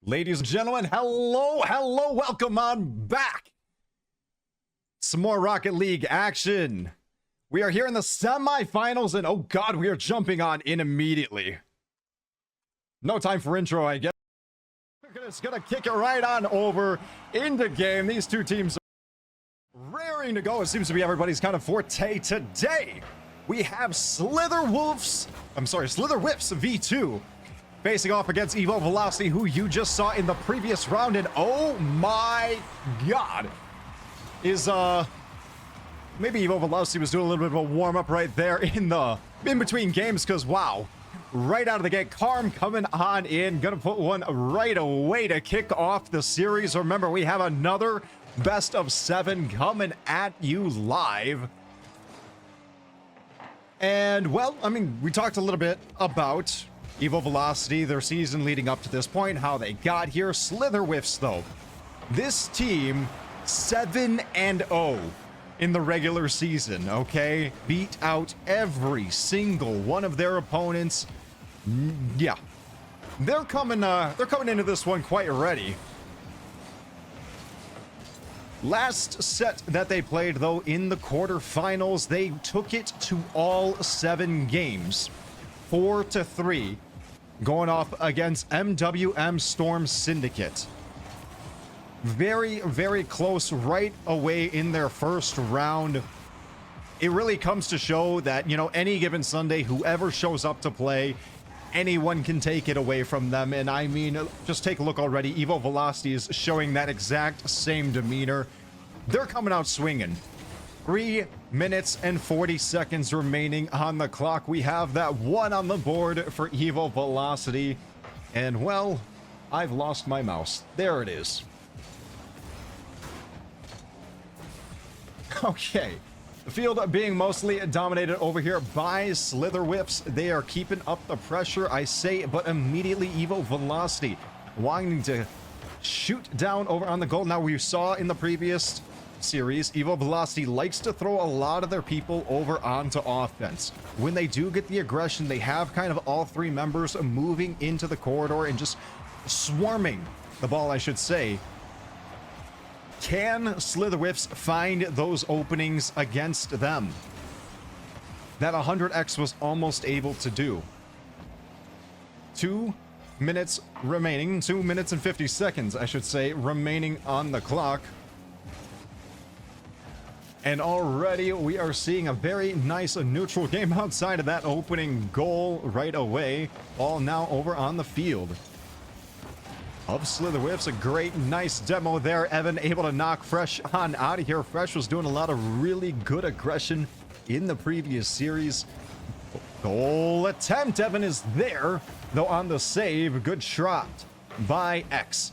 Ladies and gentlemen, hello, welcome on back. Some more Rocket League action. We are here in the semifinals, and oh god, we are jumping on in immediately. No time for intro, I guess. We're just gonna kick it right on over into game. These two teams are raring to go. It seems to be everybody's kind of forte today. We have Slytherwyffs V2 facing off against EVO Velocity, who you just saw in the previous round, and oh my god, is maybe EVO Velocity was doing a little bit of a warm-up right there in between games, because wow, right out of the gate, Carm coming on in, gonna put one right away to kick off the series. Remember, we have another best of 7 coming at you live. And well, I mean, we talked a little bit about EVO Velocity, their season leading up to this point, how they got here. Slytherwyffs, though, this team 7-0 in the regular season, okay? Beat out every single one of their opponents. Yeah, they're coming into this one quite ready. Last set that they played, though, in the quarterfinals, they took it to all 7 games, 4-3, going off against MWM Storm Syndicate. Very, very close right away in their first round. It really comes to show that, you know, any given Sunday, whoever shows up to play, anyone can take it away from them. And I mean, just take a look already. EVO Velocity is showing that exact same demeanor. They're coming out swinging. 3 minutes and 40 seconds remaining on the clock. We have that one on the board for EVO Velocity. And well, I've lost my mouse. There it is. Okay. The field being mostly dominated over here by Slytherwyffs. They are keeping up the pressure, I say, but immediately EVO Velocity wanting to shoot down over on the goal. Now, we saw in the previous series, EVO Velocity likes to throw a lot of their people over onto offense. When they do get the aggression, they have kind of all 3 members moving into the corridor and just swarming the ball, I should say. Can Slytherwyffs find those openings against them? That 100x was almost able to do. 2 minutes remaining, 2 minutes and 50 seconds, I should say, remaining on the clock. And already we are seeing a very nice neutral game outside of that opening goal right away. All now over on the field of Slytherwyffs. A great, nice demo there. Evan able to knock Fresh on out of here. Fresh was doing a lot of really good aggression in the previous series. Goal attempt. Evan is there, though, on the save. Good shot by X.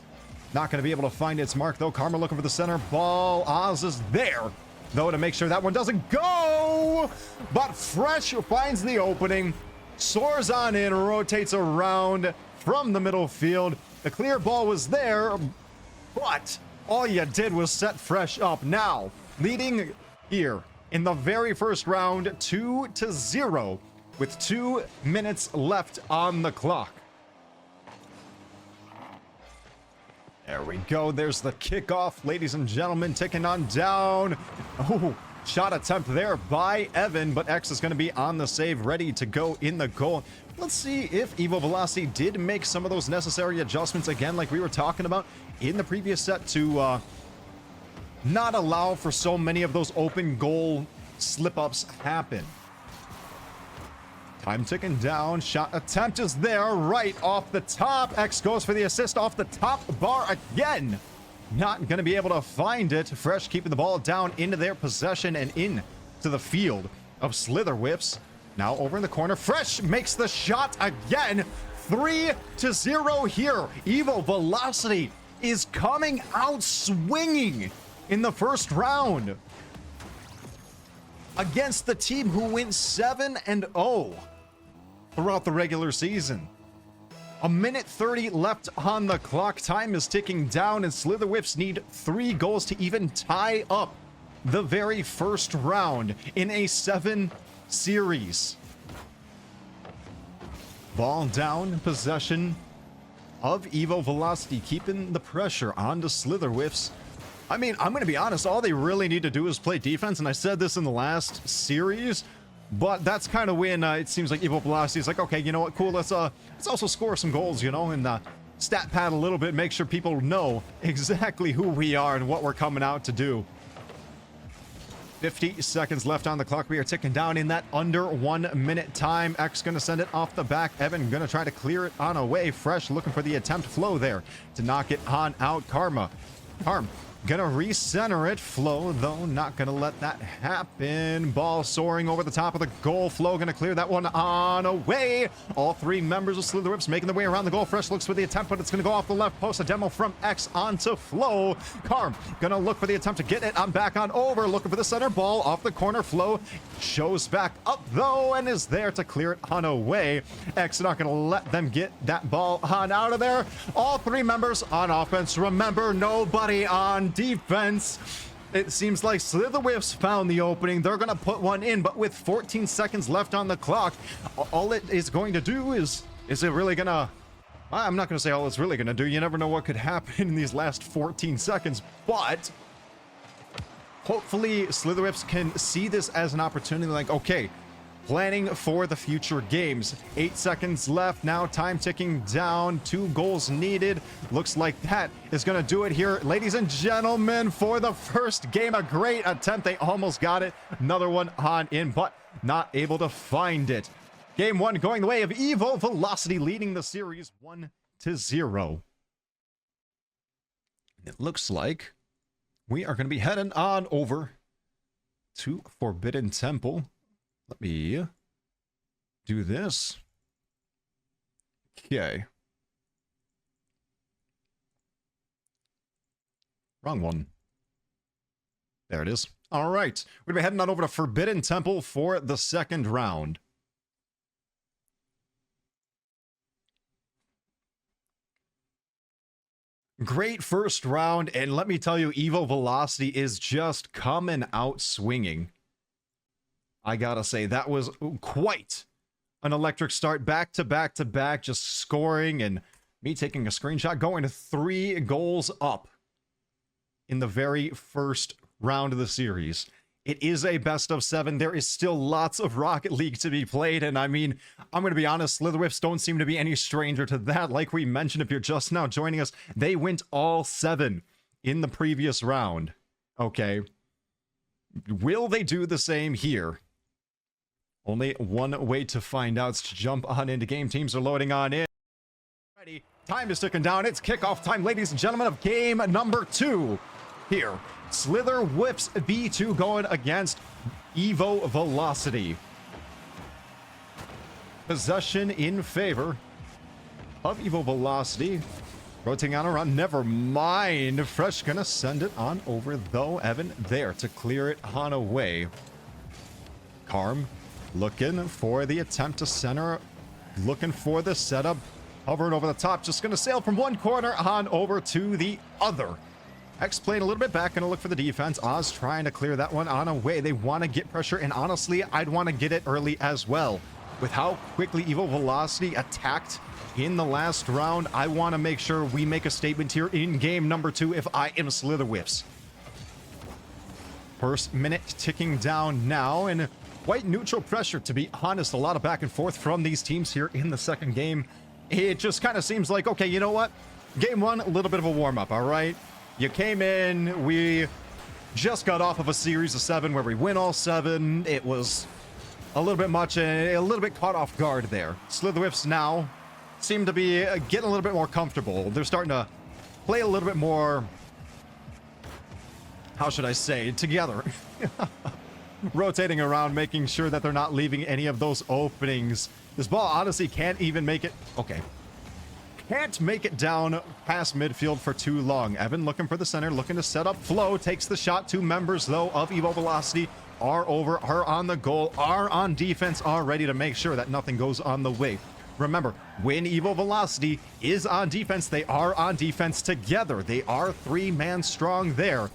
Not going to be able to find its mark, though. Karma looking for the center ball. Oz is there, though, to make sure that one doesn't go. But Fresh finds the opening, soars on in, rotates around from the middle field. The clear ball was there, but all you did was set Fresh up. Now, leading here in the very first round, 2-0, with 2 minutes left on the clock. There we go. There's the kickoff, ladies and gentlemen, ticking on down. Oh, shot attempt there by Evan, but X is going to be on the save, ready to go in the goal. Let's see if EVO Velocity did make some of those necessary adjustments again, like we were talking about in the previous set, to not allow for so many of those open goal slip-ups happen. Time ticking down. Shot attempt is there, right off the top. X goes for the assist off the top bar again. Not going to be able to find it. Fresh keeping the ball down into their possession and in to the field of Slytherwyffs. Now over in the corner, Fresh makes the shot again. 3-0 here. EVO Velocity is coming out swinging in the first round against the team who went 7-0 throughout the regular season. 1:30 left on the clock. Time is ticking down, and Slytherwyffs need 3 goals to even tie up the very first round in a 7 series. Ball down, possession of EVO Velocity, keeping the pressure onto Slytherwyffs. I mean, I'm going to be honest, all they really need to do is play defense, and I said this in the last series, but that's kind of when it seems like EVO Velocity is like, okay, you know what, cool, let's also score some goals, you know, and stat pad a little bit, make sure people know exactly who we are and what we're coming out to do. 50 seconds left on the clock. We are ticking down in that under 1 minute time. X gonna send it off the back. Evan gonna try to clear it on away. Fresh looking for the attempt. Flow there to knock it on out. Karm gonna recenter it. Flow, though, not gonna let that happen. Ball soaring over the top of the goal. Flow gonna clear that one on away. All three members of Slytherwyffs making their way around the goal. Fresh looks for the attempt, but it's gonna go off the left post. A demo from X onto Flow. Karm gonna look for the attempt to get it on back on over. Looking for the center ball off the corner. Flow shows back up, though, and is there to clear it on away. X not gonna let them get that ball on out of there. All three members on offense. Remember, nobody on defense. It seems like Slytherwyffs found the opening. They're gonna put one in, but with 14 seconds left on the clock, all it is going to do is it really gonna... I'm not gonna say all it's really gonna do. You never know what could happen in these last 14 seconds, but hopefully Slytherwyffs can see this as an opportunity, like, okay, planning for the future games. 8 seconds left now, time ticking down, 2 goals needed. Looks like that is going to do it here, ladies and gentlemen, for the first game. A great attempt. They almost got it. Another one on in, but not able to find it. Game 1 going the way of EVO Velocity, leading the series 1-0. It looks like we are going to be heading on over to Forbidden Temple. Let me do this. Okay. Wrong one. There it is. All right. We're going to be heading on over to Forbidden Temple for the second round. Great first round, and let me tell you, EVO Velocity is just coming out swinging. I gotta say, that was quite an electric start. Back to back to back, just scoring, and me taking a screenshot, going to 3 goals up in the very first round of the series. It is a best of 7. There is still lots of Rocket League to be played, and I mean, I'm going to be honest, Slytherwyffs don't seem to be any stranger to that. Like we mentioned, if you're just now joining us, they went all 7 in the previous round. Okay. Will they do the same here? Only one way to find out is to jump on into game. Teams are loading on in. Ready. Time is ticking down. It's kickoff time, ladies and gentlemen, of game number 2 here. Slytherwyffs B2 going against EVO Velocity. Possession in favor of EVO Velocity. Rotating on around. Never mind. Fresh gonna send it on over, though. Evan there to clear it on away. Karm looking for the attempt to center, looking for the setup, hovering over the top, just going to sail from one corner on over to the other. X playing a little bit back, going to look for the defense. Oz trying to clear that one on away. They want to get pressure, and honestly, I'd want to get it early as well. With how quickly EVO Velocity attacked in the last round, I want to make sure we make a statement here in game number 2 if I am Slytherwyffs. First minute ticking down now, and quite neutral pressure, to be honest. A lot of back and forth from these teams here in the second game. It just kind of seems like, okay, you know what? Game 1, a little bit of a warm-up, all right? You came in, we just got off of a series of 7 where we win all 7. It was a little bit much, a little bit caught off guard there. Slytherwyffs now seem to be getting a little bit more comfortable. They're starting to play a little bit more, how should I say, together. Rotating around, making sure that they're not leaving any of those openings. This ball honestly can't even make it... Okay. Can't make it down past midfield for too long. Evan looking for the center, looking to set up. Flow takes the shot. 2 members, though, of EVO Velocity are on the goal, are on defense, are ready to make sure that nothing goes on the way. Remember, when EVO Velocity is on defense, they are on defense together. They are 3-man strong there.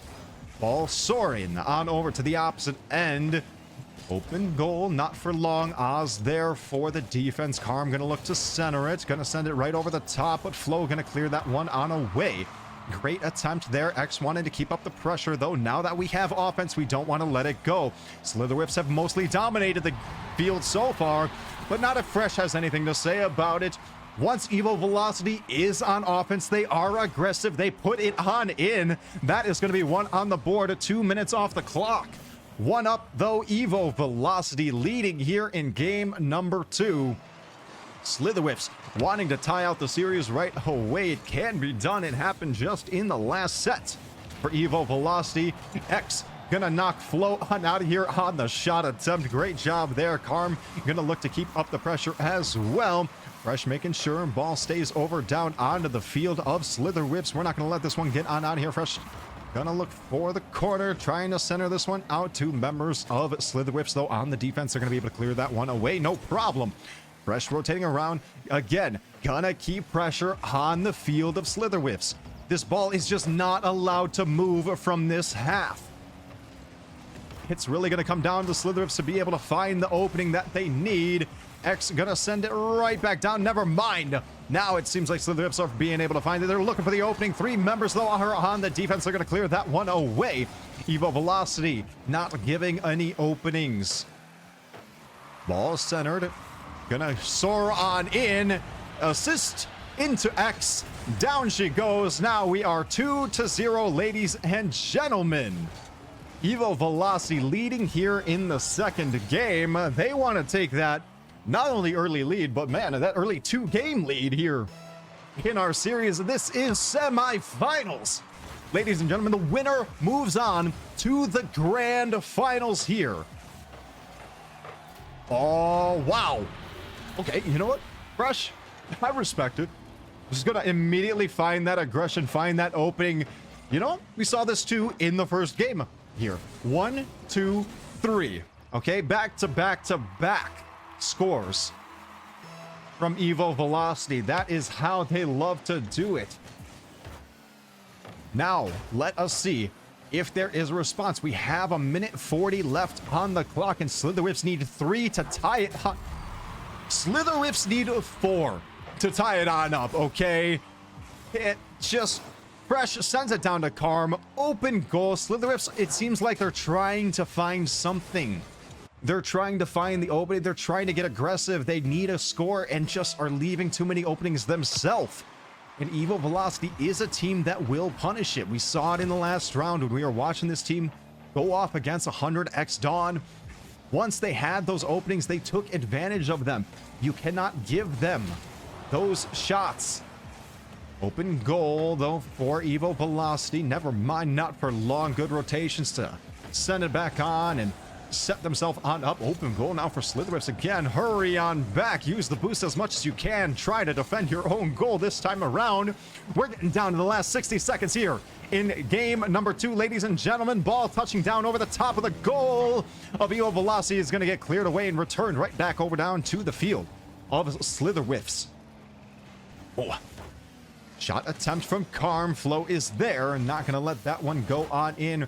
Ball soaring on over to the opposite end. Open goal, not for long. Oz there for the defense. Karm gonna look to center it. Gonna send it right over the top, but Flo gonna clear that one on away. Great attempt there. X wanted to keep up the pressure, though. Now that we have offense, we don't want to let it go. Slytherwyffs have mostly dominated the field so far, but not if Fresh has anything to say about it. Once EVO Velocity is on offense, they are aggressive. They put it on in. That is going to be one on the board, 2 minutes off the clock. One up, though. EVO Velocity leading here in game number 2. Slytherwyffs wanting to tie out the series right away. It can be done. It happened just in the last set for EVO Velocity. X gonna knock Flo on out of here on the shot attempt. Great job there. Karm gonna look to keep up the pressure as well. Fresh making sure ball stays over down onto the field of Slytherwyffs. We're not gonna let this one get on out of here. Fresh gonna look for the corner, trying to center this one out to members of Slytherwyffs, though on the defense. They're gonna be able to clear that one away. No problem. Fresh rotating around again, gonna keep pressure on the field of Slytherwyffs. This ball is just not allowed to move from this half. It's really gonna come down to Slytherwyffs to be able to find the opening that they need. X gonna send it right back down. Never mind. Now it seems like Slytherwyffs are being able to find it. They're looking for the opening. 3 members though are on the defense. They're gonna clear that one away. EVO Velocity not giving any openings. Ball centered. Gonna soar on in. Assist into X. Down she goes. Now we are 2-0, ladies and gentlemen. EVO Velocity leading here in the second game. They want to take that not only early lead, but man, that early 2-game lead here in our series. This is semifinals. Ladies and gentlemen, the winner moves on to the grand finals here. Oh, wow. Okay, you know what? Fresh, I respect it. Just gonna immediately find that aggression, find that opening. You know, we saw this too in the first game here. 1, 2, 3. Okay, back to back to back scores from EVO Velocity. That is how they love to do it. Now, let us see if there is a response. We have 1:40 left on the clock, and Slytherwyffs need 3 to tie it. Slytherwyffs need 4 to tie it on up, okay? It just... Fresh sends it down to Karm. Open goal. Slytherwyffs, it seems like they're trying to find something. They're trying to find the opening. They're trying to get aggressive. They need a score and just are leaving too many openings themselves. And EVO Velocity is a team that will punish it. We saw it in the last round when we were watching this team go off against 100x Dawn. Once they had those openings, they took advantage of them. You cannot give them those shots. Open goal, though, for EVO Velocity. Never mind, not for long. Good rotations to send it back on and set themselves on up. Open goal now for Slytherwyffs again. Hurry on back. Use the boost as much as you can. Try to defend your own goal this time around. We're getting down to the last 60 seconds here in game number 2, ladies and gentlemen. Ball touching down over the top of the goal of EVO Velocity is going to get cleared away and returned right back over down to the field of Slytherwyffs. Oh. Shot attempt from Karm. Flo is there. Not going to let that one go on in.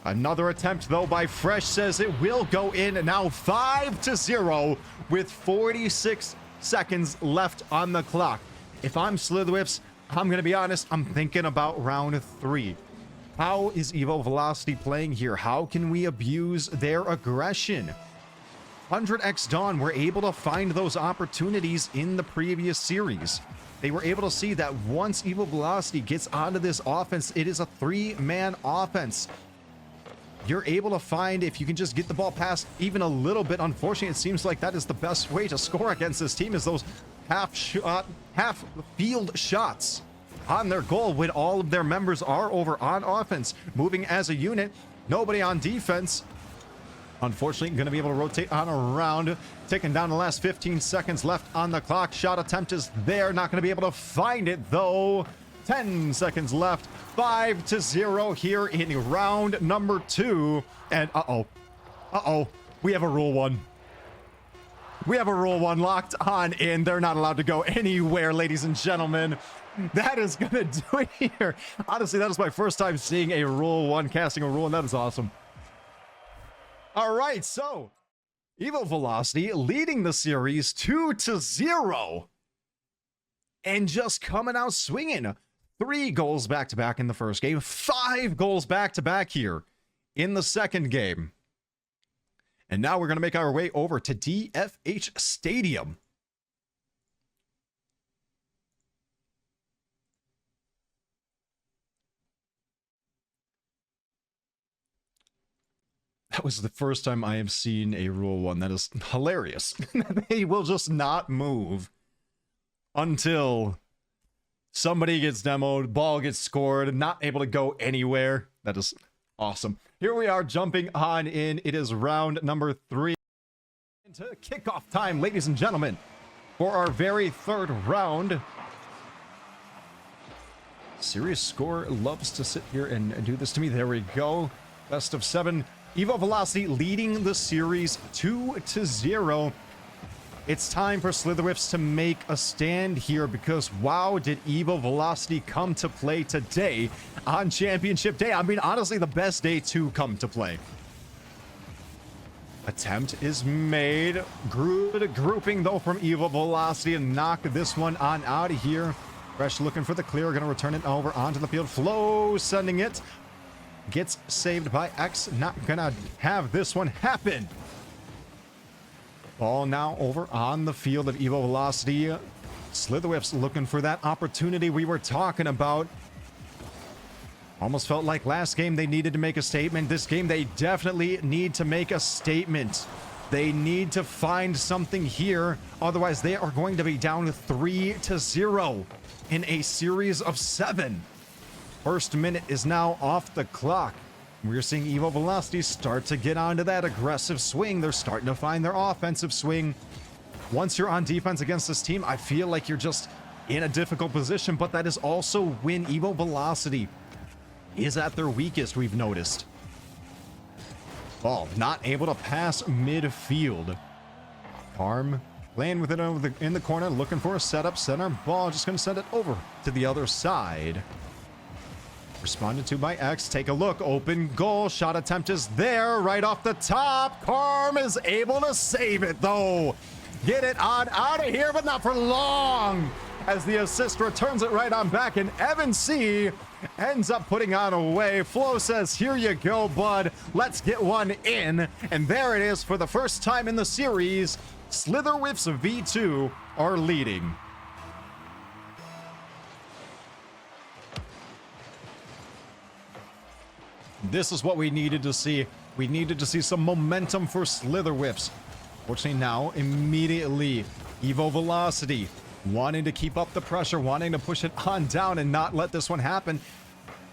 Another attempt, though, by Fresh says it will go in. Now 5-0 with 46 seconds left on the clock. If I'm Slytherwyffs, I'm going to be honest, I'm thinking about round 3. How is EVO Velocity playing here? How can we abuse their aggression? 100x Dawn were able to find those opportunities in the previous series. They were able to see that once EVO Velocity gets onto this offense, it is a 3-man offense. You're able to find, if you can just get the ball past even a little bit. Unfortunately, it seems like that is the best way to score against this team, is those half field shots on their goal when all of their members are over on offense, moving as a unit. Nobody on defense. Unfortunately, going to be able to rotate on around. Taking down the last 15 seconds left on the clock. Shot attempt is there. Not going to be able to find it, though. 10 seconds left. 5-0 here in round number 2. And uh-oh. We have a rule 1. We have a rule 1 locked on in. They're not allowed to go anywhere, ladies and gentlemen. That is going to do it here. Honestly, that is my first time seeing a rule 1, casting a rule, and that is awesome. All right, so EVO Velocity leading the series 2-0. And just coming out swinging. 3 goals back-to-back in the first game. 5 goals back-to-back here in the second game. And now we're going to make our way over to DFH Stadium. That was the first time I have seen a Rule 1. That is hilarious. They will just not move until somebody gets demoed, ball gets scored, not able to go anywhere. That is awesome. Here we are jumping on in. It is round number 3. Into kickoff time, ladies and gentlemen, for our very third round. Serious Score loves to sit here and do this to me. There we go. Best of 7. EVO Velocity leading the series 2-0. It's time for Slytherwyffs to make a stand here because wow, did EVO Velocity come to play today on Championship Day. I mean, honestly, the best day to come to play. Attempt is made. Good grouping, though, from EVO Velocity to knock this one on out of here. Fresh looking for the clear. Going to return it over onto the field. Flow sending it. Gets saved by X. Not gonna have this one happen. Ball now over on the field of EVO Velocity. Slytherwyffs looking for that opportunity we were talking about. Almost felt like last game they needed to make a statement. This game they definitely need to make a statement. They need to find something here. Otherwise they are going to be down 3-0 in a series of 7. First minute is now off the clock. We're seeing EVO Velocity start to get onto that aggressive swing. They're starting to find their offensive swing. Once you're on defense against this team, I feel like you're just in a difficult position, but that is also when EVO Velocity is at their weakest, we've noticed. Ball not able to pass midfield. Parm playing with it in the corner, looking for a setup. Center ball, just going to send it over to the other side. Responded to by X. Take a look. Open goal. Shot attempt is there. Right off the top. Carm is able to save it, though. Get it on out of here, but not for long. As the assist returns it right on back, and Evan C ends up putting on away. Flo says, here you go, bud. Let's get one in. And there it is for the first time in the series. Slytherwyffs V2 are leading. This is what we needed to see. We needed to see some momentum for Slytherwyffs. Fortunately now, immediately, EVO Velocity wanting to keep up the pressure, wanting to push it on down and not let this one happen.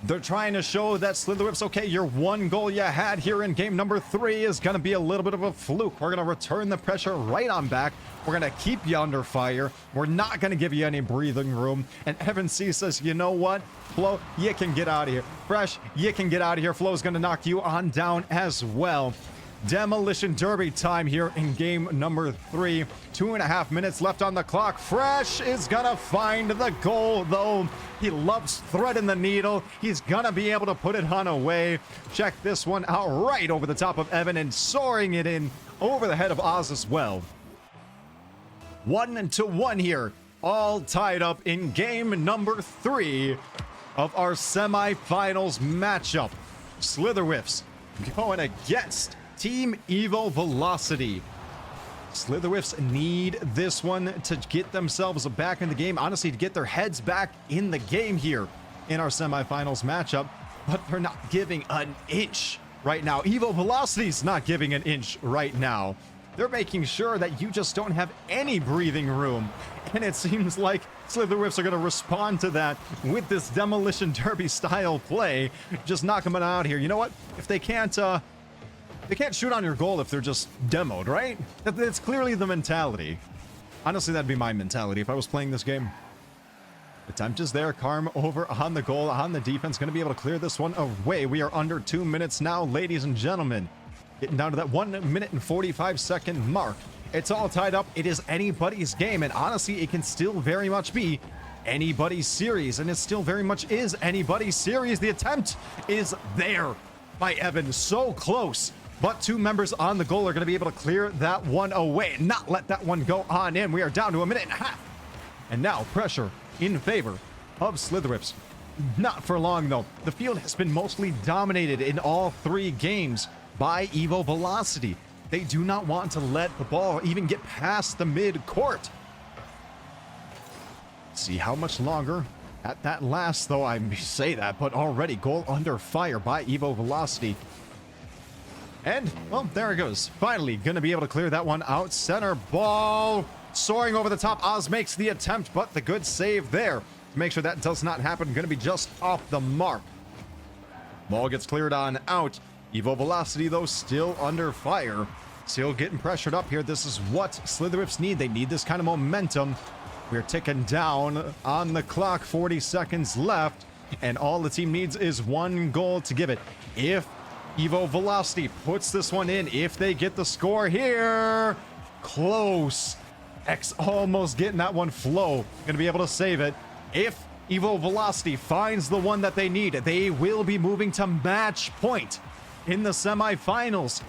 They're trying to show that Slytherwyffs, okay, your one goal you had here in game number 3 is going to be a little bit of a fluke. We're going to return the pressure right on back. We're going to keep you under fire. We're not going to give you any breathing room. And Evan C says, you know what? Flo, you can get out of here. Fresh, you can get out of here. Flo's going to knock you on down as well. Demolition Derby time here in game number 3. 2.5 minutes left on the clock. Fresh is gonna find the goal, though. He loves threading the needle. He's gonna be able to put it on away. Check this one out right over the top of Evan and soaring it in over the head of Oz as well. 1-1 here, all tied up in game number 3 of our semifinals matchup. Slytherwyffs going against Team EVO Velocity. Slytherwyffs need this one to get themselves back in the game. Honestly, to get their heads back in the game here in our semifinals matchup. But they're not giving an inch right now. EVO Velocity's not giving an inch right now. They're making sure that you just don't have any breathing room. And it seems like Slytherwyffs are going to respond to that with this Demolition Derby style play. Just knock them out here. You know what? If they can't shoot on your goal if they're just demoed, right? That's clearly the mentality. Honestly, that'd be my mentality if I was playing this game. Attempt is there. Carm over on the goal, on the defense. Going to be able to clear this one away. We are under 2 minutes now, ladies and gentlemen. Getting down to that 1 minute and 45-second mark. It's all tied up. It is anybody's game. And honestly, it can still very much be anybody's series. And it still very much is anybody's series. The attempt is there by Evan. So close but 2 members on the goal are going to be able to clear that one away and not let that one go on in. We are down to a minute and a half. And now pressure in favor of Slytherwyffs. Not for long, though. The field has been mostly dominated in all 3 games by EVO Velocity. They do not want to let the ball even get past the mid-court. See how much longer at that lasts, though. I say that, but already goal under fire by EVO Velocity. And, well, there it goes. Finally going to be able to clear that one out. Center ball soaring over the top. Oz makes the attempt, but the good save there to make sure that does not happen. Going to be just off the mark. Ball gets cleared on out. EVO Velocity, though, still under fire. Still getting pressured up here. This is what Slytherwyffs need. They need this kind of momentum. We're ticking down on the clock. 40 seconds left. And all the team needs is 1 goal to give it. If EVO Velocity puts this one in, if they get the score here, close. X almost getting that one. Flow gonna be able to save it. If EVO Velocity finds the one that they need, they will be moving to match point in the semifinals.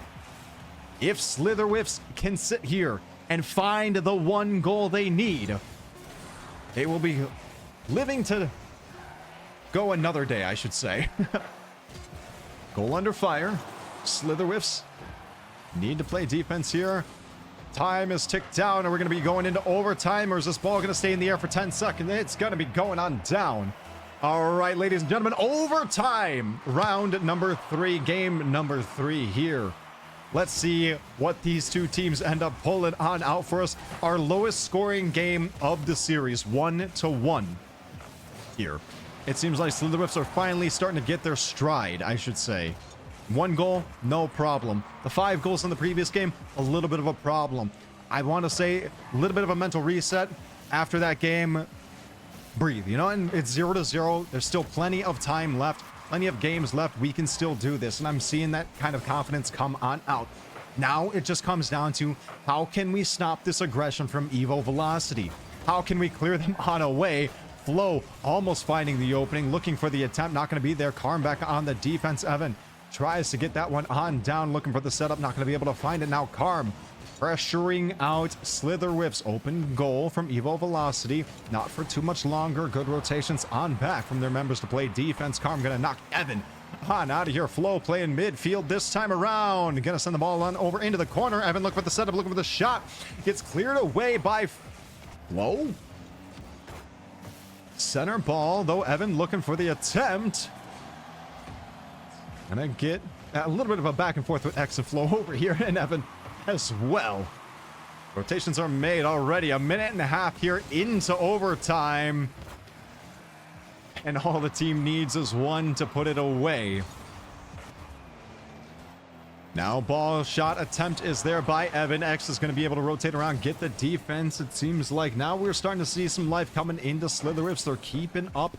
If Slytherwyffs can sit here and find the 1 goal they need, they will be living to go another day, I should say. Goal under fire. Slytherwyffs need to play defense here. Time is ticked down, and we're going to be going into overtime. Or is this ball going to stay in the air for 10 seconds? It's going to be going on down. All right, ladies and gentlemen, overtime. Round number 3, game number 3 here. Let's see what these 2 teams end up pulling on out for us. Our lowest scoring game of the series, 1-1 here. It seems like Slytherwyffs are finally starting to get their stride, I should say. 1 goal, no problem. The 5 goals in the previous game, a little bit of a problem. I want to say a little bit of a mental reset after that game. Breathe, you know, and it's 0-0. There's still plenty of time left. Plenty of games left. We can still do this. And I'm seeing that kind of confidence come on out. Now it just comes down to how can we stop this aggression from EVO Velocity? How can we clear them on away? Flow almost finding the opening, looking for the attempt. Not going to be there. Karm back on the defense. Evan tries to get that one on down, looking for the setup. Not going to be able to find it now. Karm pressuring out Slytherwyffs. Open goal from EVO Velocity. Not for too much longer. Good rotations on back from their members to play defense. Karm gonna knock Evan on out of here. Flow playing midfield this time around. Gonna send the ball on over into the corner. Evan looking for the setup, looking for the shot. Gets cleared away by Flow. Center ball, though. Evan looking for the attempt. Gonna get a little bit of a back and forth with X and Flow over here, and Evan as well. Rotations are made already. A minute and a half here into overtime. And all the team needs is 1 to put it away. Now ball shot attempt is there by Evan. X is going to be able to rotate around, get the defense. It seems like now we're starting to see some life coming into Slytherwyffs. They're keeping up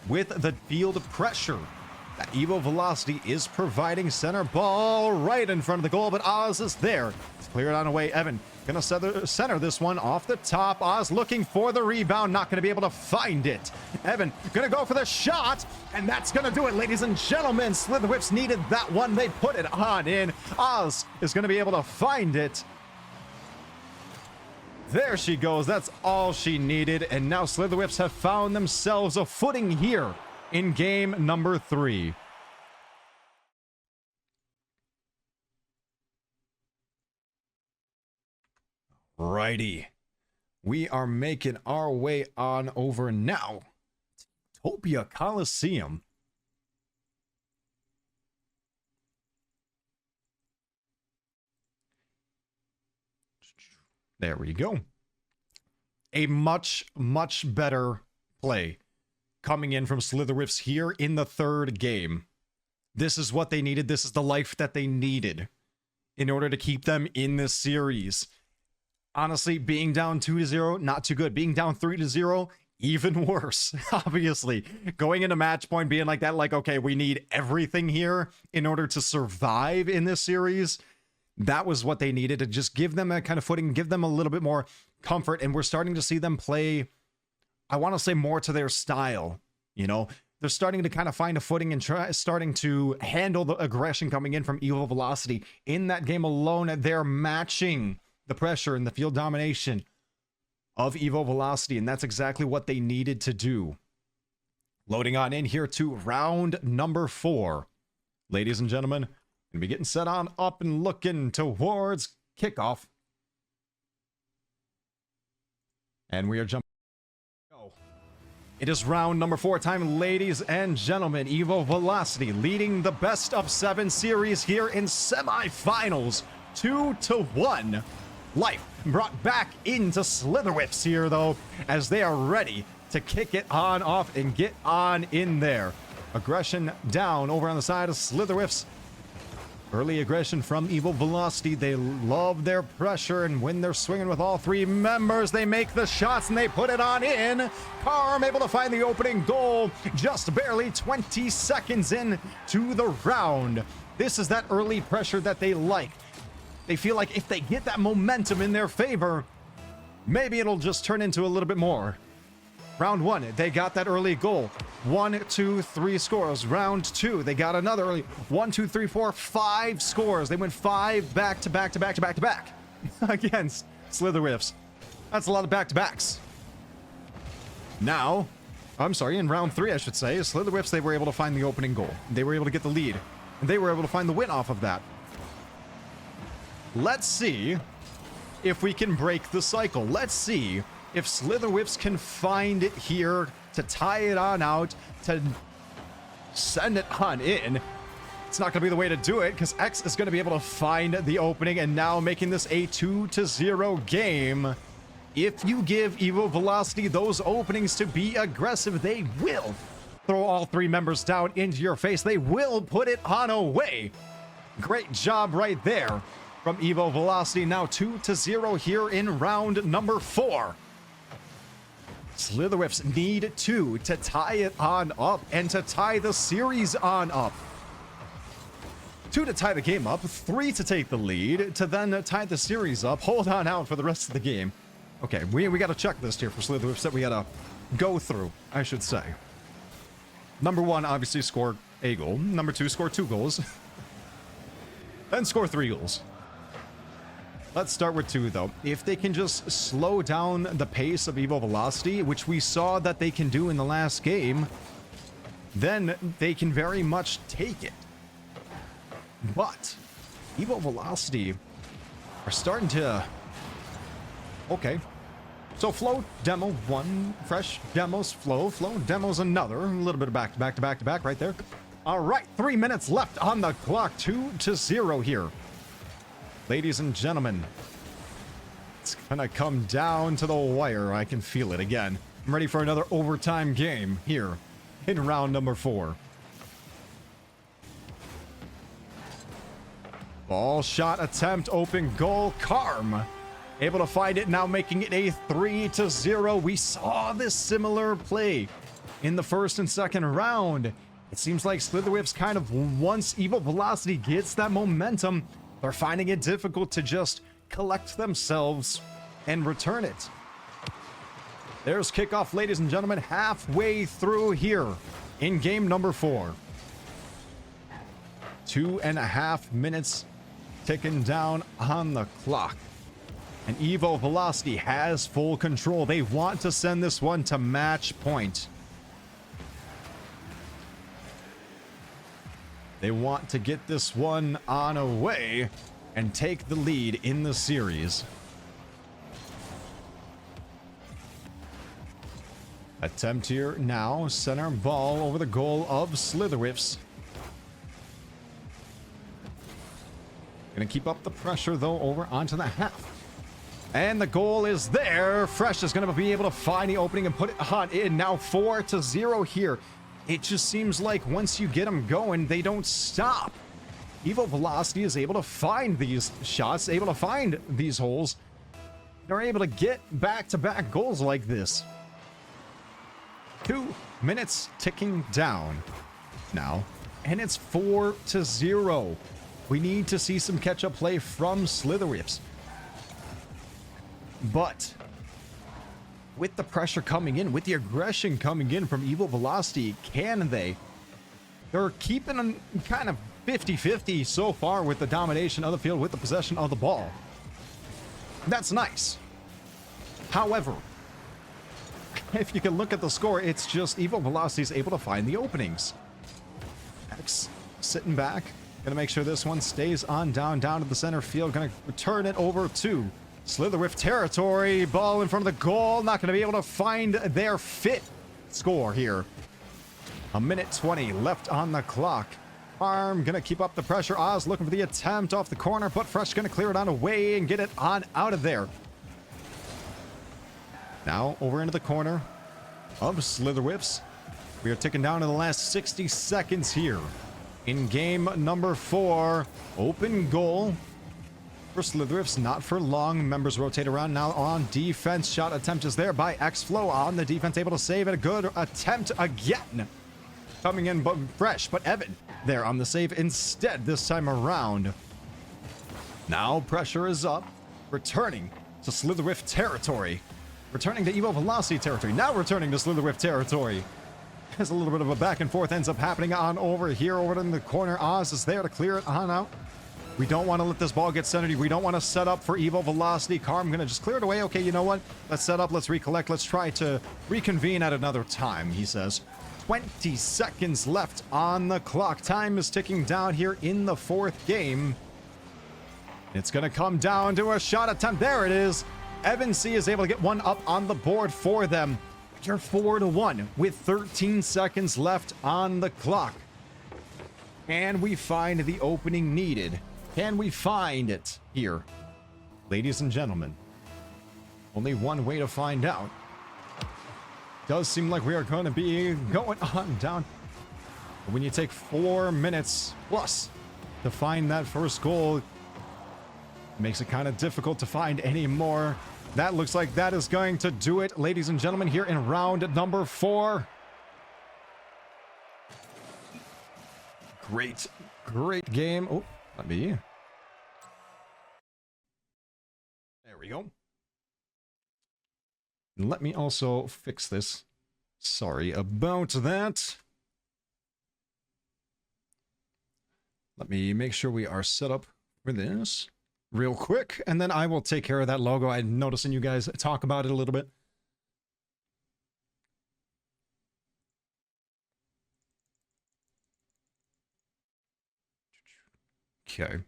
with the field pressure that EVO Velocity is providing. Center ball right in front of the goal, but Oz is there. It's cleared on away. Evan gonna center this one off the top. Oz looking for the rebound, not gonna be able to find it. Evan gonna go for the shot, and that's gonna do it, ladies and gentlemen. Slytherwyffs needed that one. They put it on in. Oz is gonna be able to find it. There she goes. That's all she needed, and now Slytherwyffs have found themselves a footing here in game number 3. Righty. We are making our way on over now to Utopia Coliseum. There we go. A much, much better play coming in from Slytherwyffs here in the 3rd game. This is what they needed. This is the life that they needed in order to keep them in this series. Honestly, being down 2-0, not too good. Being down 3-0, even worse. Obviously, going into match point, being like that, like, okay, we need everything here in order to survive in this series. That was what they needed, to just give them that kind of footing, give them a little bit more comfort. And we're starting to see them play, I want to say, more to their style. You know, they're starting to kind of find a footing and starting to handle the aggression coming in from EVO Velocity. In that game alone, they're matching the pressure and the field domination of EVO Velocity, and that's exactly what they needed to do. Loading on in here to round number 4. Ladies and gentlemen, gonna be getting set on up and looking towards kickoff. And we are jumping. It is round number 4 time, ladies and gentlemen. EVO Velocity leading the best of 7 series here in semifinals, 2-1. Life brought back into Slytherwyffs here, though, as they are ready to kick it on off and get on in there. Aggression down over on the side of Slytherwyffs. Early aggression from EVO Velocity. They love their pressure, and when they're swinging with all 3 members, they make the shots and they put it on in. Karm able to find the opening goal just barely 20 seconds in to the round. This is that early pressure that they like. They feel like if they get that momentum in their favor, maybe it'll just turn into a little bit more. Round 1, they got that early goal. 1, 2, 3 scores. Round 2, they got another early 1, 2, 3, 4, 5 scores. They went 5 back to back to back to back to back against Slytherwyffs. That's a lot of back-to-backs. Now, I'm sorry, in round 3, I should say, Slytherwyffs, they were able to find the opening goal. They were able to get the lead, and they were able to find the win off of that. Let's see if we can break the cycle. Let's see if Slytherwyffs can find it here to tie it on out, to send it on in. It's not going to be the way to do it, because X is going to be able to find the opening, and now making this a 2-0 game. If you give EVO Velocity those openings to be aggressive, they will throw all 3 members down into your face. They will put it on away. Great job right there from EVO Velocity. Now 2-0 here in round number 4. Slytherwyffs need 2 to tie it on up and to tie the series on up. 2 to tie the game up, 3 to take the lead, to then tie the series up. Hold on out for the rest of the game. Okay, we got a checklist here for Slytherwyffs that we gotta go through, I should say. Number 1, obviously score a goal. Number 2, score 2 goals. Then score 3 goals. Let's start with 2, though. If they can just slow down the pace of EVO Velocity, which we saw that they can do in the last game, then they can very much take it. But EVO Velocity are starting to... Okay. So flow, demo, 1, fresh, demos, flow, demos, another. A little bit of back to back to back to back right there. All right, 3 minutes left on the clock. 2-0 here. Ladies and gentlemen, it's gonna come down to the wire. I can feel it again. I'm ready for another overtime game here in round number 4. Ball shot attempt, open goal. Karm able to find it, now making it a 3-0. We saw this similar play in the first and second round. It seems like Slytherwyffs kind of, once EVO Velocity gets that momentum, they're finding it difficult to just collect themselves and return it. There's kickoff, ladies and gentlemen, halfway through here in game number 4. 2.5 minutes ticking down on the clock. And EVO Velocity has full control. They want to send this one to match point. They want to get this one on away and take the lead in the series. Attempt here now. Center ball over the goal of Slytherwyffs. Gonna keep up the pressure, though, over onto the half. And the goal is there. Fresh is gonna be able to find the opening and put it on in. Now 4-0 here. It just seems like once you get them going, they don't stop. EVO Velocity is able to find these shots, able to find these holes. They're able to get back-to-back goals like this. 2 minutes ticking down now, and it's 4-0. We need to see some catch-up play from Slytherwyffs. But with the pressure coming in, with the aggression coming in from EVO Velocity, can they? They're keeping them kind of 50-50 so far with the domination of the field, with the possession of the ball. That's nice. However, if you can look at the score, it's just EVO Velocity is able to find the openings. X sitting back. Gonna make sure this one stays on down to the center field. Gonna return it over to Slytherwyff territory. Ball in front of the goal. Not gonna be able to find their fit score here. A minute 20 left on the clock. Farm gonna keep up the pressure. Oz looking for the attempt off the corner, but Fresh gonna clear it on away and get it on out of there. Now over into the corner of Slytherwyffs. We are ticking down to the last 60 seconds here in game number 4. Open goal for Slytherwyffs, not for long. Members rotate around now on defense. Shot attempt is there by X-Flow on the defense, able to save it. A good attempt again. Coming in but Fresh, but Evan there on the save instead this time around. Now pressure is up. Returning to Slytherwyff territory. Returning to EVO Velocity territory. Now returning to Slytherwyff territory. As a little bit of a back and forth ends up happening on over here. Over in the corner. Oz is there to clear it on out. We don't want to let this ball get centered. We don't want to set up for EVO Velocity. Carm going to just clear it away. Okay, you know what? Let's set up. Let's recollect. Let's try to reconvene at another time, he says. 20 seconds left on the clock. Time is ticking down here in the 4th game. It's going to come down to a shot attempt. There it is. Evan C is able to get one up on the board for them. You're 4-1 with 13 seconds left on the clock. Can we find the opening needed? Can we find it here? Ladies and gentlemen, only one way to find out. Does seem like we are going to be going on down. When you take 4 minutes plus to find that first goal, it makes it kind of difficult to find any more. That looks like that is going to do it, ladies and gentlemen, here in round number 4. Great game. Oh, not me. There we go. And let me also fix this. Sorry about that. Let me make sure we are set up for this real quick, and then I will take care of that logo. I'm noticing you guys talk about it a little bit. Okay.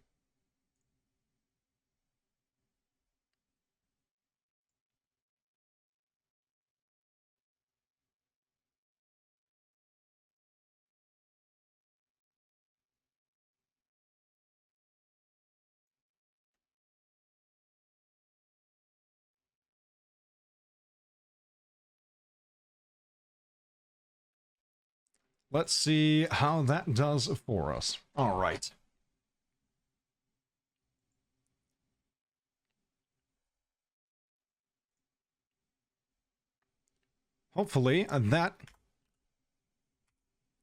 Let's see how that does for us. All right. Hopefully that a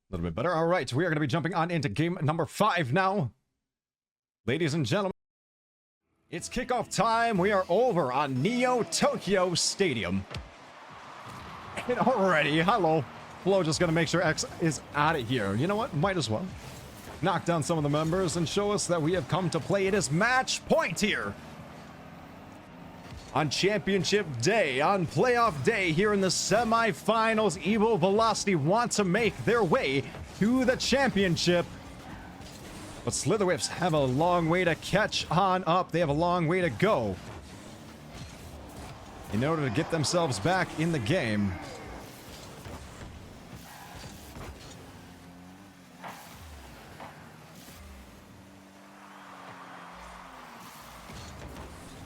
little bit better. All right, we are going to be jumping on into game number 5 now. Ladies and gentlemen, it's kickoff time. We are over on Neo Tokyo Stadium. And already, hello. Flo just going to make sure X is out of here. You know what? Might as well knock down some of the members and show us that we have come to play. It is match point here on championship day, on playoff day here in the semifinals. EVO Velocity want to make their way to the championship, but Slytherwyffs have a long way to catch on up. They have a long way to go in order to get themselves back in the game.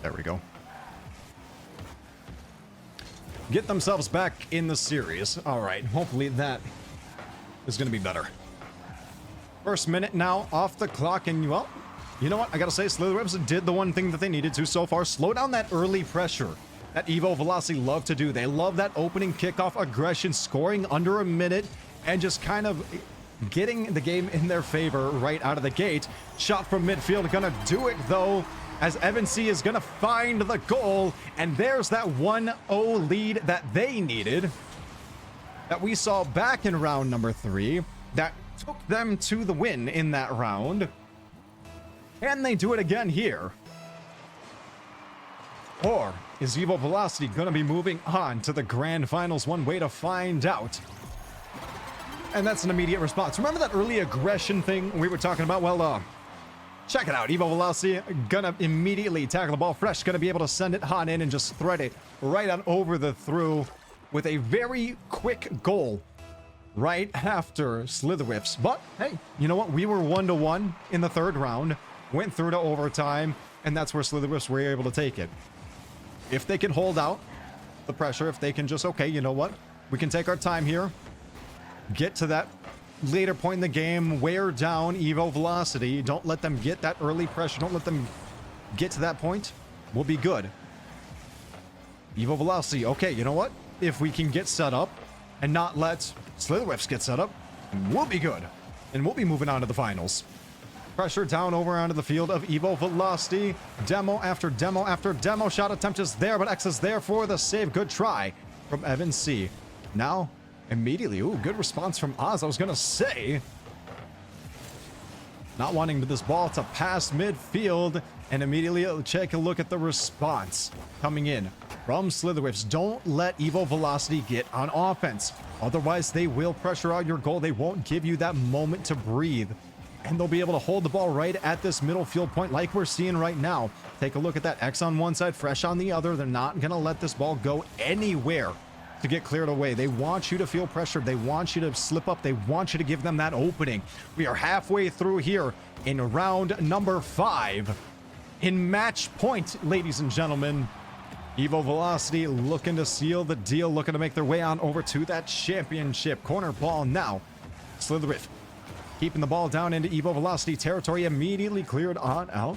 There we go. Get themselves back in the series. All right, hopefully that is going to be better. First minute now off the clock, and well, you know what? I gotta say, Slytherwyffs did the one thing that they needed to so far. Slow down that early pressure that EVO Velocity love to do. They love that opening kickoff aggression, scoring under a minute, and just kind of getting the game in their favor right out of the gate. Shot from midfield, gonna do it though. as Evan C is going to find the goal. And there's that 1-0 lead that they needed, that we saw back in round number 3, that took them to the win in that round. And they do it again here. Or is EVO Velocity going to be moving on to the grand finals? One way to find out. And that's an immediate response. Remember that early aggression thing we were talking about? Well, check it out. EVO Velocity gonna immediately tackle the ball fresh. Gonna be able to send it on in and just thread it right on over the through with a very quick goal right after Slytherwyffs. But hey, you know what? We were 1-1 in the third round. Went through to overtime, and that's where Slytherwyffs were able to take it. If they can hold out the pressure, if they can just, okay, you know what? We can take our time here. Get to that later point in the game, wear down EVO Velocity. Don't let them get that early pressure. Don't let them get to that point. We'll be good. EVO Velocity, okay, you know what? If we can get set up and not let Slytherwyffs get set up, we'll be good. And we'll be moving on to the finals. Pressure down over onto the field of EVO Velocity. Demo after demo after demo. Shot attempt is there, but X is there for the save. Good try from Evan C. Now, immediately, ooh, good response from Oz. I was going to say, not wanting this ball to pass midfield, and immediately take a look at the response coming in from Slytherwyffs. Don't let EVO Velocity get on offense. Otherwise, they will pressure out your goal. They won't give you that moment to breathe. And they'll be able to hold the ball right at this middle field point like we're seeing right now. Take a look at that. X on one side, fresh on the other. They're not going to let this ball go anywhere to get cleared away. They want you to feel pressured. They want you to slip up. They want you to give them that opening. We are halfway through here in round number 5. In match point, ladies and gentlemen. EVO Velocity looking to seal the deal, looking to make their way on over to that championship. Corner ball now. Slytherwyff keeping the ball down into EVO Velocity territory, immediately cleared on out.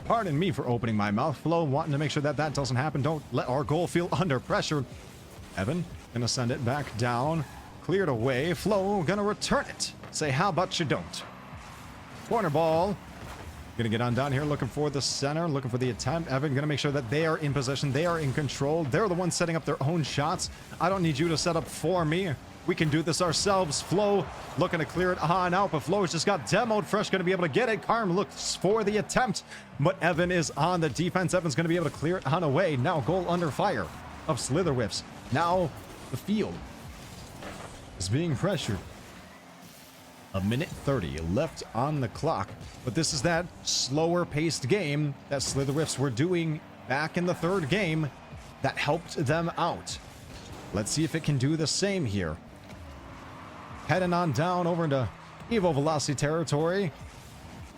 Pardon me for opening my mouth. Flo wanting to make sure that that doesn't happen. Don't let our goal feel under pressure. Evan gonna send it back down. Cleared away. Flo gonna return it. Say, how about you don't? Corner ball. Gonna get on down here, looking for the center, looking for the attempt. Evan gonna make sure that they are in possession. They are in control. They're the ones setting up their own shots. I don't need you to set up for me. We can do this ourselves. Flo looking to clear it on out, but Flo's just got demoed. Fresh going to be able to get it. Carm looks for the attempt, but Evan is on the defense. Evan's going to be able to clear it on away. Now goal under fire of Slytherwyffs. Now the field is being pressured. A minute 30 left on the clock, but this is that slower paced game that Slytherwyffs were doing back in the third game that helped them out. Let's see if it can do the same here. Heading on down over into EVO Velocity territory.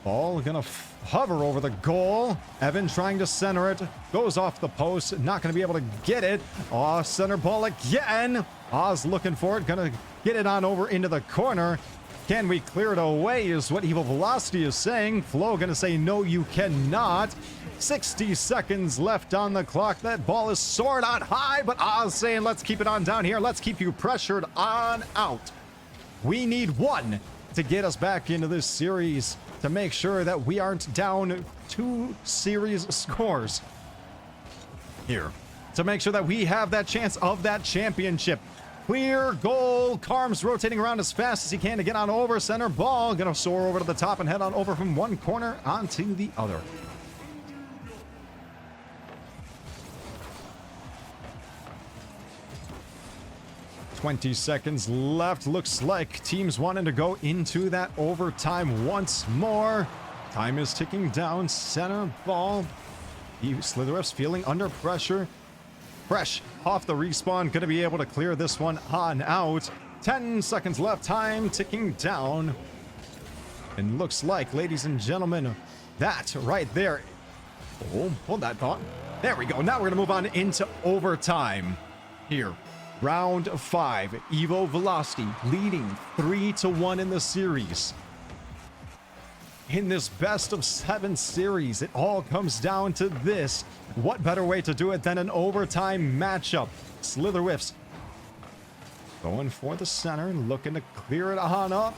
Ball gonna hover over the goal. Evan trying to center it. Goes off the post. Not gonna be able to get it. Oh, center ball again. Oz looking for it. Gonna get it on over into the corner. Can we clear it away is what EVO Velocity is saying. Flo gonna say, no, you cannot. 60 seconds left on the clock. That ball is soared on high, but Oz saying, let's keep it on down here. Let's keep you pressured on out. We need one to get us back into this series to make sure that we aren't down 2 series scores here. To make sure that we have that chance of that championship. Clear goal. Carm's rotating around as fast as he can to get on over. Center ball. Gonna soar over to the top and head on over from one corner onto the other. "20 seconds left. Looks like teams wanting to go into that overtime once more. Time is ticking down. Center ball. Slytherwyffs feeling under pressure. Fresh off the respawn. Going to be able to clear this one on out. 10 seconds left. Time ticking down. And looks like, ladies and gentlemen, that right there. Oh, hold that thought. There we go. Now we're going to move on into overtime here. Round 5, EVO Velocity leading 3-1 in the series. In this best of 7 series, it all comes down to this. What better way to do it than an overtime matchup? Slytherwyffs going for the center, looking to clear it on up.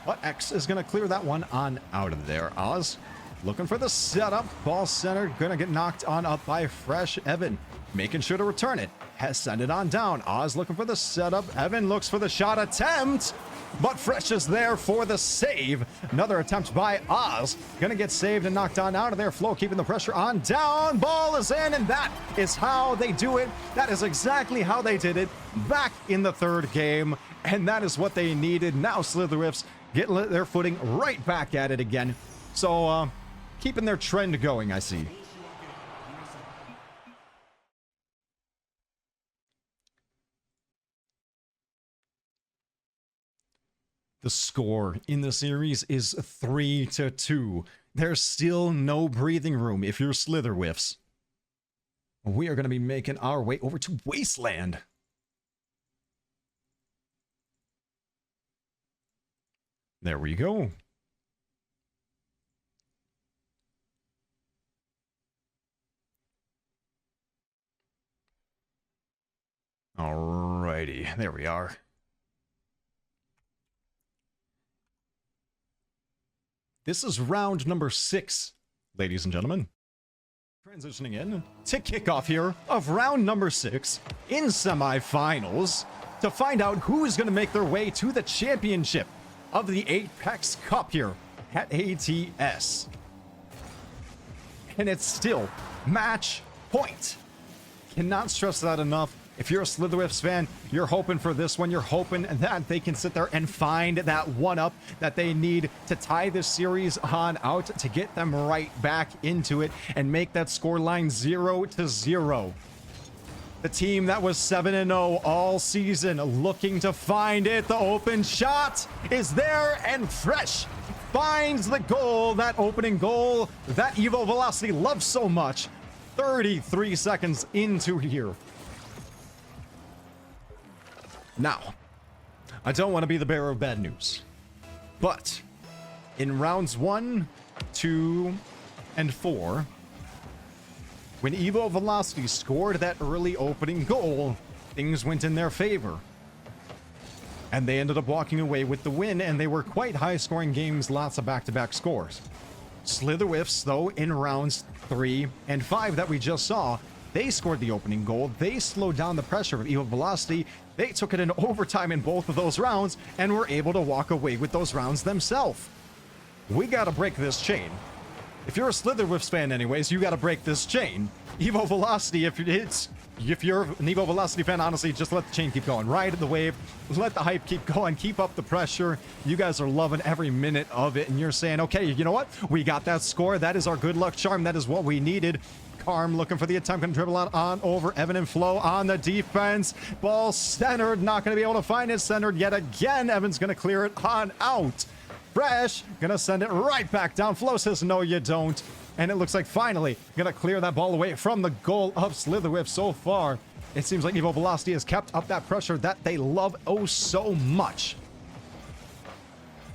But X is going to clear that one on out of there. Oz looking for the setup. Ball center, gonna get knocked on up by Fresh. Evan making sure to return it. Has sent it on down. Oz looking for the setup. Evan looks for the shot attempt, but Fresh is there for the save. Another attempt by Oz. Gonna get saved and knocked on out of there. Flo keeping the pressure on down. Ball is in, and that is how they do it. That is exactly how they did it back in the third game, and that is what they needed. Now Slytherwyffs get their footing right back at it again. So, keeping their trend going, I see. The score in the series is 3-2. There's still no breathing room if you're Slytherwyffs. We are going to be making our way over to Wasteland. There we go. Alrighty, there we are. This is round number 6, ladies and gentlemen. Transitioning in to kickoff here of round number 6 in semifinals to find out who is going to make their way to the championship of the Apex Cup here at ATS. And it's still match point. Cannot stress that enough. If you're a Slytherwyffs fan, you're hoping for this one. You're hoping that they can sit there and find that one-up that they need to tie this series on out to get them right back into it and make that scoreline 0-0. The team that was 7-0 all season looking to find it. The open shot is there, and Fresh finds the goal, that opening goal that EVO Velocity loves so much. 33 seconds into here. Now, I don't want to be the bearer of bad news, but in rounds 1, 2, and 4, when EVO Velocity scored that early opening goal, things went in their favor. And they ended up walking away with the win, and they were quite high-scoring games, lots of back-to-back scores. Slytherwyffs, though, in rounds 3 and 5 that we just saw, they scored the opening goal. They slowed down the pressure of EVO Velocity. They took it into overtime in both of those rounds and were able to walk away with those rounds themselves. We gotta break this chain. If you're a Slytherwyffs fan anyways, you gotta break this chain. EVO Velocity, if you're an EVO Velocity fan, honestly, just let the chain keep going. Ride the wave, let the hype keep going, keep up the pressure. You guys are loving every minute of it, and you're saying, okay, you know what? We got that score. That is our good luck charm. That is what we needed. Karm looking for the attempt, gonna dribble on over Evan and Flo on the defense. Ball centered, not gonna be able to find it centered yet again. Evan's gonna clear it on out. Fresh, gonna send it right back down. Flo says, no, you don't. And it looks like finally gonna clear that ball away from the goal of Slytherwyffs. So far, it seems like EVO Velocity has kept up that pressure that they love oh so much.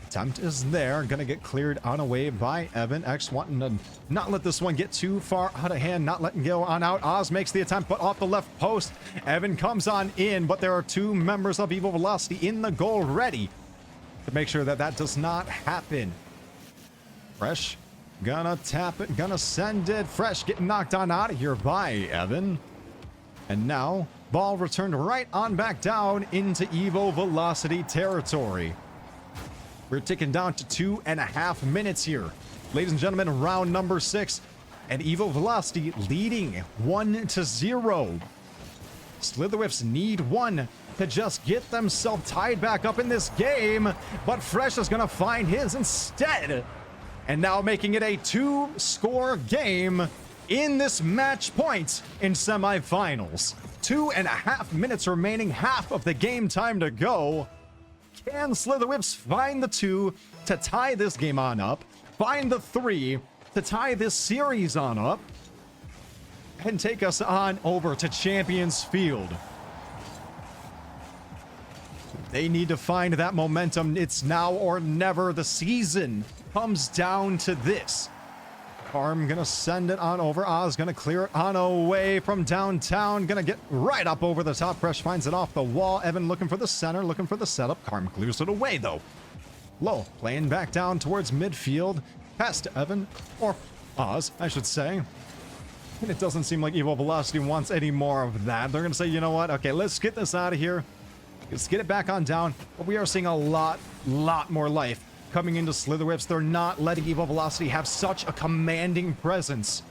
Attempt is there, gonna get cleared on away by Evan. X wanting to not let this one get too far out of hand, not letting go on out. Oz makes the attempt, but off the left post. Evan comes on in, but there are 2 members of EVO Velocity in the goal ready to make sure that that does not happen. Fresh, gonna tap it, gonna send it. Fresh getting knocked on out of here by Evan. And now, ball returned right on back down into EVO Velocity territory. We're ticking down to 2.5 minutes here. Ladies and gentlemen, round number 6. And EVO Velocity leading 1-0. Slytherwyffs need 1 to just get themselves tied back up in this game. But Fresh is going to find his instead. And now making it a 2-score game in this match point in semifinals. 2.5 minutes remaining, half of the game time to go. Can Slytherwyffs find the 2 to tie this game on up, find the 3 to tie this series on up, and take us on over to Champions Field? They need to find that momentum. It's now or never. The season comes down to this. Karm gonna send it on over. Oz gonna clear it on away from downtown. Gonna get right up over the top. Fresh finds it off the wall. Evan looking for the center, looking for the setup. Karm clears it away though. Low playing back down towards midfield. past Evan, or Oz, I should say. And it doesn't seem like EVO Velocity wants any more of that. They're going to say, you know what? Okay, let's get this out of here. Let's get it back on down. But we are seeing a lot more life coming into Slytherwyffs. They're not letting EVO Velocity have such a commanding presence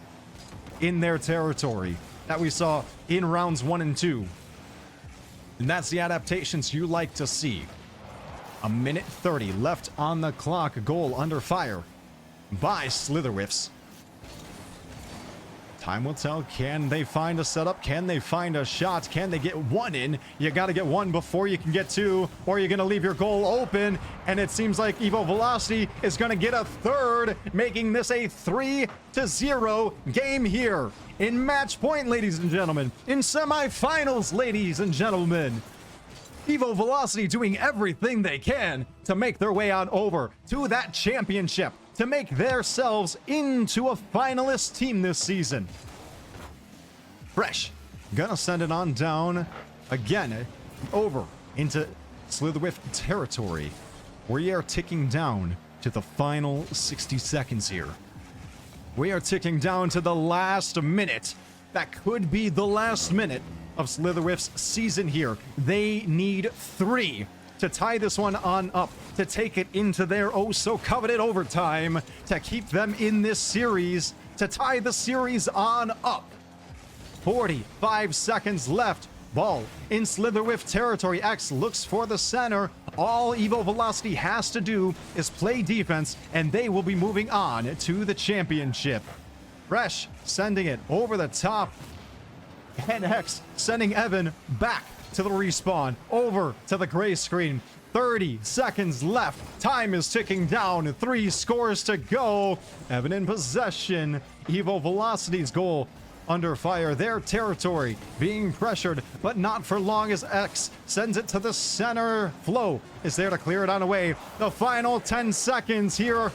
in their territory that we saw in rounds 1 and 2. And that's the adaptations you like to see. A minute 30 left on the clock. Goal under fire by Slytherwyffs. Time will tell. Can they find a setup? Can they find a shot? Can they get one in? You got to get one before you can get two, or you're going to leave your goal open. And it seems like EVO Velocity is going to get a third, making this a 3-0 game here in match point, ladies and gentlemen. In semifinals, ladies and gentlemen. EVO Velocity doing everything they can to make their way on over to that championship, to make themselves into a finalist team this season. Fresh, gonna send it on down again over into Slytherwyff territory. We are ticking down to the final 60 seconds here. We are ticking down to the last minute. That could be the last minute of Slytherwyff's season here. They need 3 to tie this one on up, to take it into their oh-so-coveted overtime, to keep them in this series, to tie the series on up. 45 seconds left. Ball in Slytherwyff territory. X looks for the center. All EVO Velocity has to do is play defense, and they will be moving on to the championship. Fresh sending it over the top. And X sending Evan back to the respawn, over to the gray screen. 30 seconds left. Time is ticking down. 3 scores to go. Evan in possession. EVO Velocity's goal under fire. Their territory being pressured, but not for long as X sends it to the center. Flo is there to clear it on away. The final 10 seconds here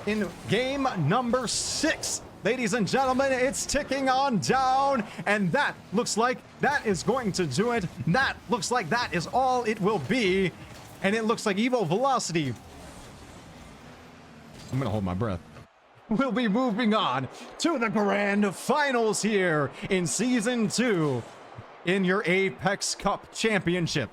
in game number 6. Ladies and gentlemen, it's ticking on down, and that looks like that is going to do it. That looks like that is all it will be, and it looks like EVO Velocity, I'm gonna hold my breath, will be moving on to the grand finals here in Season 2 in your Apex Cup Championship.